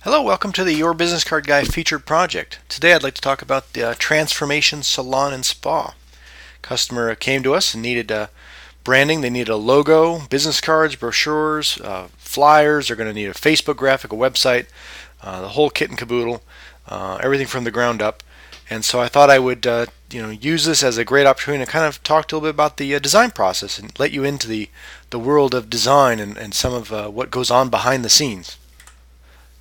Hello, welcome to the Your Business Card Guy featured project. Today I'd like to talk about the Transformation Salon and Spa. Customer came to us and needed branding. They needed a logo, business cards, brochures, flyers. They're going to need a Facebook graphic, a website, the whole kit and caboodle, everything from the ground up. And so I thought I would use this as a great opportunity to kind of talk a little bit about the design process and let you into the world of design and some of what goes on behind the scenes.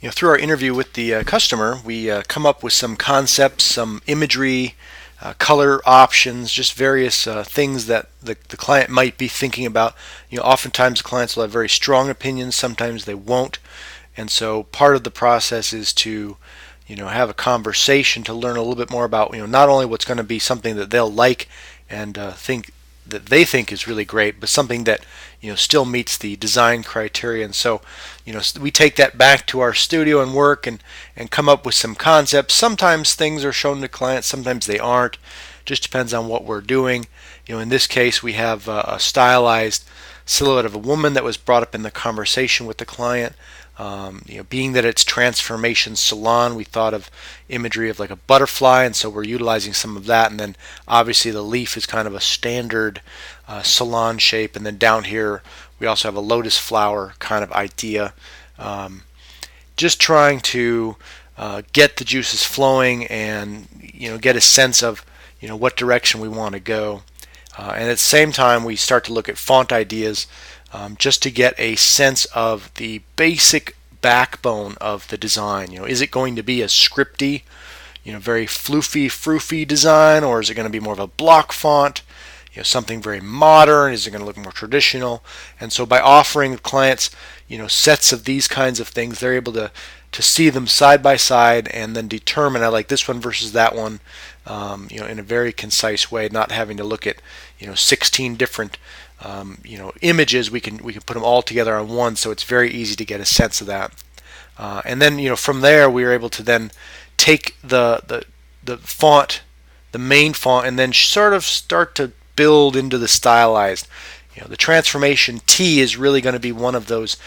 Through our interview with the customer, we come up with some concepts, some imagery, color options, just various things that the client might be thinking about. Oftentimes the clients will have very strong opinions, sometimes they won't. And so part of the process is to have a conversation to learn a little bit more about not only what's going to be something that they'll like and they think is really great, but something that still meets the design criteria. And so we take that back to our studio and work and come up with some concepts. Sometimes things are shown to clients, sometimes they aren't. Just depends on what we're doing. In this case, we have a stylized silhouette of a woman that was brought up in the conversation with the client. Being that it's Transformation Salon, we thought of imagery of like a butterfly, and so we're utilizing some of that. And then obviously the leaf is kind of a standard salon shape, and then down here we also have a lotus flower kind of idea. Just trying to get the juices flowing and get a sense of what direction we want to go. And at the same time, we start to look at font ideas just to get a sense of the basic backbone of the design. Is it going to be a scripty, very floofy, froofy design, or is it going to be more of a block font? Something very modern? Is it going to look more traditional? And so by offering clients, sets of these kinds of things, they're able to see them side by side and then determine, I like this one versus that one, in a very concise way, not having to look at 16 different images. We can put them all together on one, so it's very easy to get a sense of that. And then from there we are able to then take the font, the main font, and then sort of start to build into the stylized. The Transformation T is really going to be one of those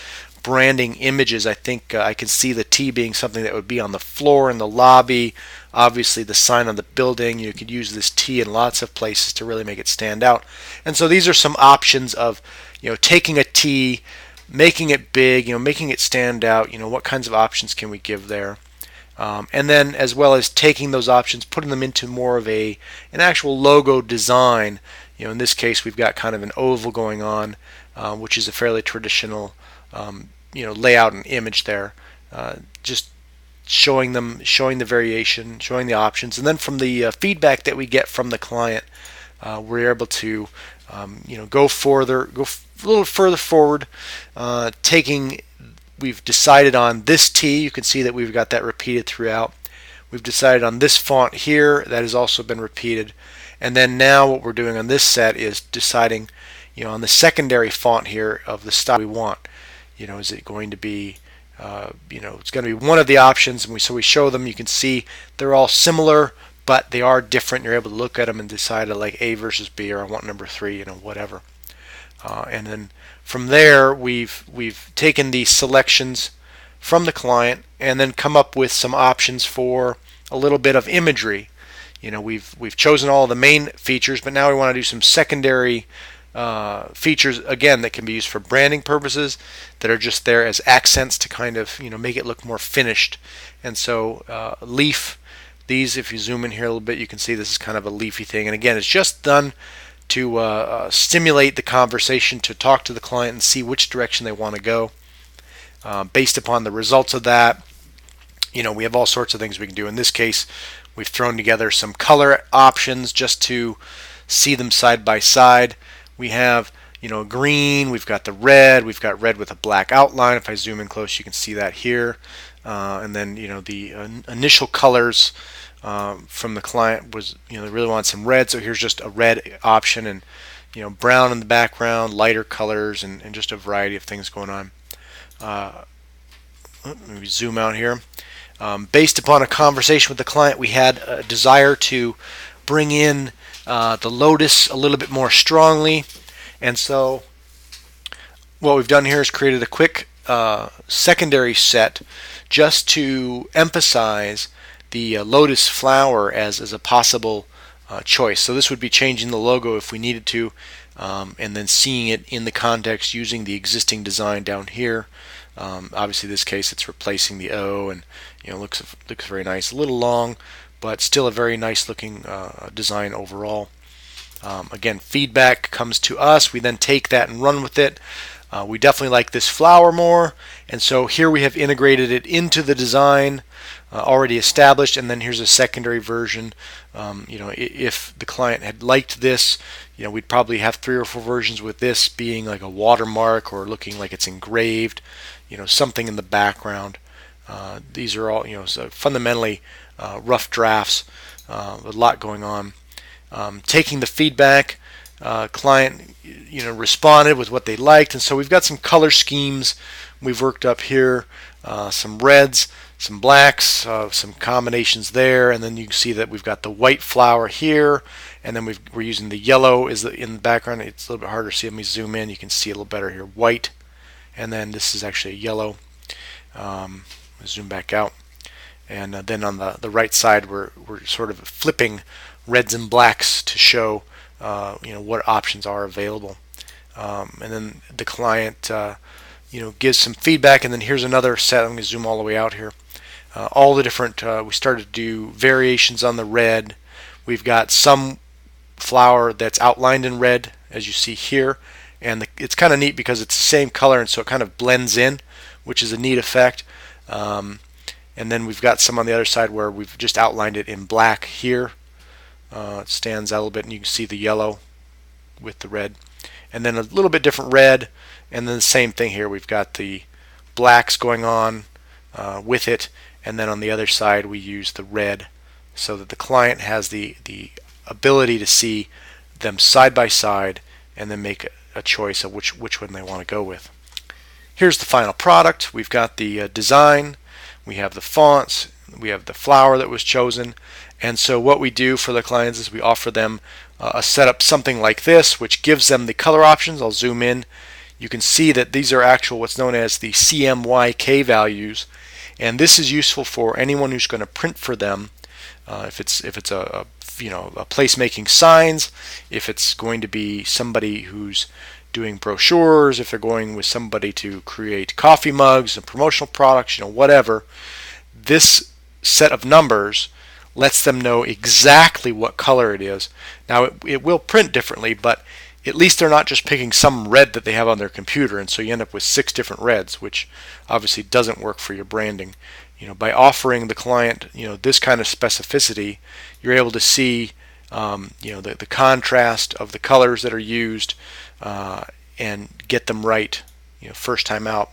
branding images. I think I can see the T being something that would be on the floor in the lobby. Obviously the sign on the building, you could use this T in lots of places to really make it stand out. And so these are some options of taking a T, making it big, making it stand out. What kinds of options can we give there? And then as well as taking those options, putting them into more of an actual logo design. In this case we've got kind of an oval going on, which is a fairly traditional layout and image there. Just showing the variation, showing the options, and then from the feedback that we get from the client, we're able to go a little further forward. We've decided on this T. You can see that we've got that repeated throughout. We've decided on this font here, that has also been repeated. And then now what we're doing on this set is deciding on the secondary font here of the style we want. Is it going to be it's going to be one of the options, and so we show them. You can see they're all similar, but they are different. You're able to look at them and decide like A versus B, or I want number 3, whatever. And then from there, we've taken these selections from the client and then come up with some options for a little bit of imagery. We've chosen all the main features, but now we want to do some secondary features again that can be used for branding purposes, that are just there as accents to kind of make it look more finished. And so leaf, these, if you zoom in here a little bit, you can see this is kind of a leafy thing, and again it's just done to stimulate the conversation, to talk to the client and see which direction they want to go. Based upon the results of that, we have all sorts of things we can do. In this case, we've thrown together some color options just to see them side by side. We have green, we've got we've got red with a black outline. If I zoom in close, you can see that here. And then the initial colors from the client was they really want some red, so here's just a red option, and brown in the background, lighter colors, and just a variety of things going on. Let me zoom out here. Based upon a conversation with the client, we had a desire to bring in the lotus a little bit more strongly, and so what we've done here is created a quick secondary set just to emphasize the lotus flower as a possible choice. So this would be changing the logo if we needed to, and then seeing it in the context using the existing design down here. Obviously, in this case, it's replacing the O, and looks very nice. A little long, but still a very nice looking design overall. Again, feedback comes to us. We then take that and run with it. We definitely like this flower more, and so here we have integrated it into the design already established, and then here's a secondary version. If the client had liked this, we'd probably have 3 or 4 versions with this being like a watermark or looking like it's engraved, something in the background. These are all, so fundamentally rough drafts, a lot going on. Taking the feedback, client responded with what they liked, and so we've got some color schemes we've worked up here, some reds, some blacks, some combinations there, and then you can see that we've got the white flower here, and then we're using the yellow in the background. It's a little bit harder to see. Let me zoom in. You can see a little better here. White, and then this is actually a yellow. Zoom back out, and then on the right side we're sort of flipping reds and blacks to show what options are available, and then the client gives some feedback, and then here's another set. I'm going to zoom all the way out here. All the different we started to do variations on the red. We've got some flower that's outlined in red, as you see here, and it's kind of neat because it's the same color, and so it kind of blends in, which is a neat effect. And then we've got some on the other side where we've just outlined it in black here. It stands out a little bit, and you can see the yellow with the red, and then a little bit different red, and then the same thing here. We've got the blacks going on with it, and then on the other side we use the red so that the client has the ability to see them side by side and then make a choice of which one they want to go with. Here's the final product. We've got the design, we have the fonts, we have the flower that was chosen, and so what we do for the clients is we offer them a setup something like this, which gives them the color options. I'll zoom in. You can see that these are actual what's known as the CMYK values, and this is useful for anyone who's going to print for them. If it's a placemaking signs, if it's going to be somebody who's doing brochures, if they're going with somebody to create coffee mugs and promotional products, whatever, this set of numbers lets them know exactly what color it is. Now it will print differently, but at least they're not just picking some red that they have on their computer, and so you end up with 6 different reds, which obviously doesn't work for your branding. By offering the client this kind of specificity, you're able to see the contrast of the colors that are used, and get them right first time out,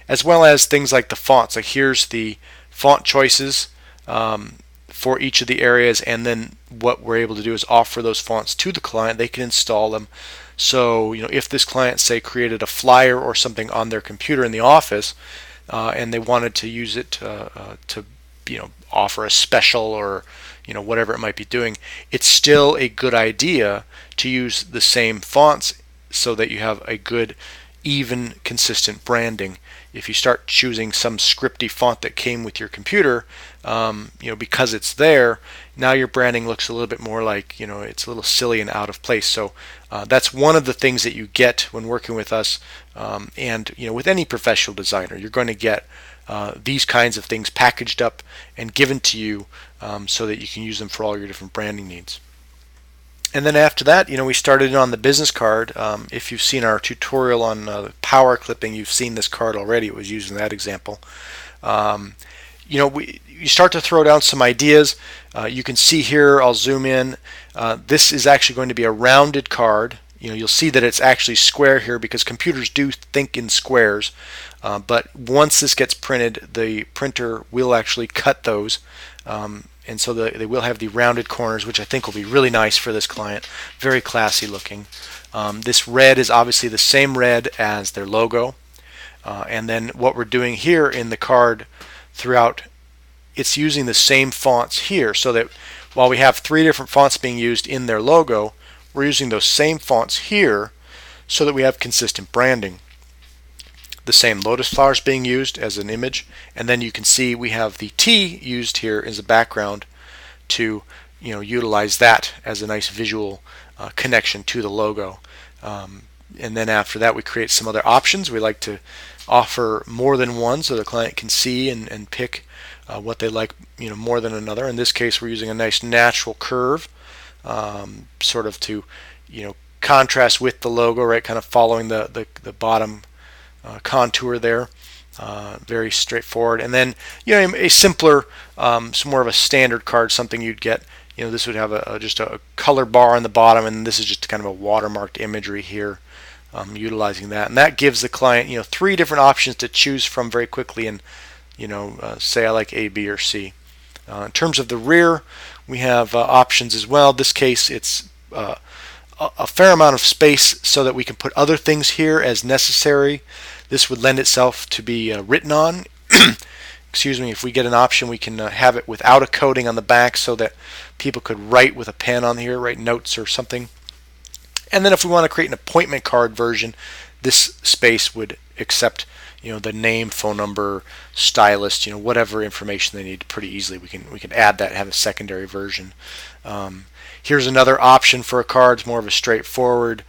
as well as things like the fonts. Like here's the font choices for each of the areas, and then what we're able to do is offer those fonts to the client. They can install them. So if this client, say, created a flyer or something on their computer in the office, and they wanted to use it to offer a special or whatever it might be doing, it's still a good idea to use the same fonts so that you have a good, even, consistent branding. If you start choosing some scripty font that came with your computer, because it's there, now your branding looks a little bit more like, it's a little silly and out of place. So that's one of the things that you get when working with us, and with any professional designer, you're going to get these kinds of things packaged up and given to you, so that you can use them for all your different branding needs. And then after that, we started on the business card. If you've seen our tutorial on power clipping, you've seen this card already. It was used in that example. You start to throw down some ideas. You can see here, I'll zoom in. This is actually going to be a rounded card. You'll see that it's actually square here because computers do think in squares. But once this gets printed, the printer will actually cut those. And so they will have the rounded corners, which I think will be really nice for this client. Very classy looking. This red is obviously the same red as their logo. And then what we're doing here in the card throughout, it's using the same fonts here, so that while we have 3 different fonts being used in their logo, we're using those same fonts here so that we have consistent branding. the same lotus flowers being used as an image, and then you can see we have the T used here as a background to utilize that as a nice visual connection to the logo. And then after that we create some other options. We like to offer more than one so the client can see and pick what they like more than another. In this case we're using a nice natural curve, sort of to contrast with the logo, right, kind of following the bottom contour there. Very straightforward. And then a simpler, some more of a standard card, something you'd get, this would have just a color bar on the bottom, and this is just kind of a watermarked imagery here, utilizing that. And that gives the client 3 different options to choose from very quickly, and say I like A, B, or C. In terms of the rear, we have options as well. In this case it's a fair amount of space so that we can put other things here as necessary. This would lend itself to be written on. Excuse me. If we get an option, we can have it without a coating on the back so that people could write with a pen on here, write notes or something. And then if we want to create an appointment card version, this space would accept the name, phone number, stylist, whatever information they need pretty easily. We can add that and have a secondary version. Here's another option for a card. It's more of a straightforward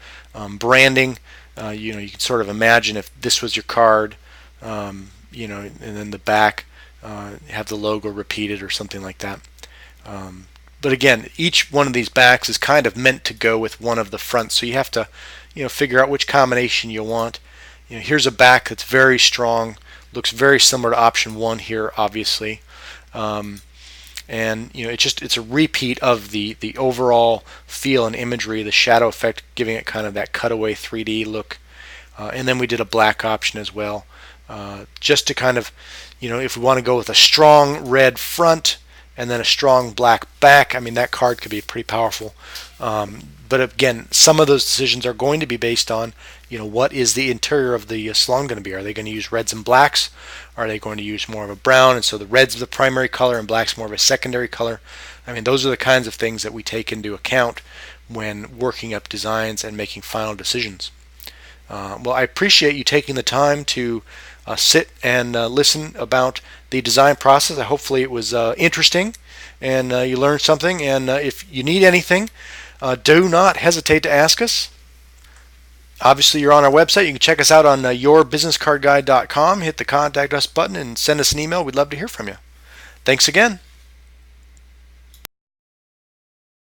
branding. You can sort of imagine if this was your card, and then the back have the logo repeated or something like that. But again, each one of these backs is kind of meant to go with one of the fronts, so you have to figure out which combination you want. Here's a back that's very strong, looks very similar to option 1 here, obviously. And it's a repeat of the overall feel and imagery, the shadow effect, giving it kind of that cutaway 3D look. And then we did a black option as well, just to kind of if we want to go with a strong red front and then a strong black back, I mean that card could be pretty powerful. But again, some of those decisions are going to be based on what is the interior of the salon going to be. Are they going to use reds and blacks? Are they going to use more of a brown, and so the red's the primary color and black's more of a secondary color? I mean, those are the kinds of things that we take into account when working up designs and making final decisions. Well, I appreciate you taking the time to sit and listen about the design process. Hopefully it was interesting and you learned something. And if you need anything, do not hesitate to ask us. Obviously, you're on our website. You can check us out on yourbusinesscardguide.com. Hit the Contact Us button and send us an email. We'd love to hear from you. Thanks again.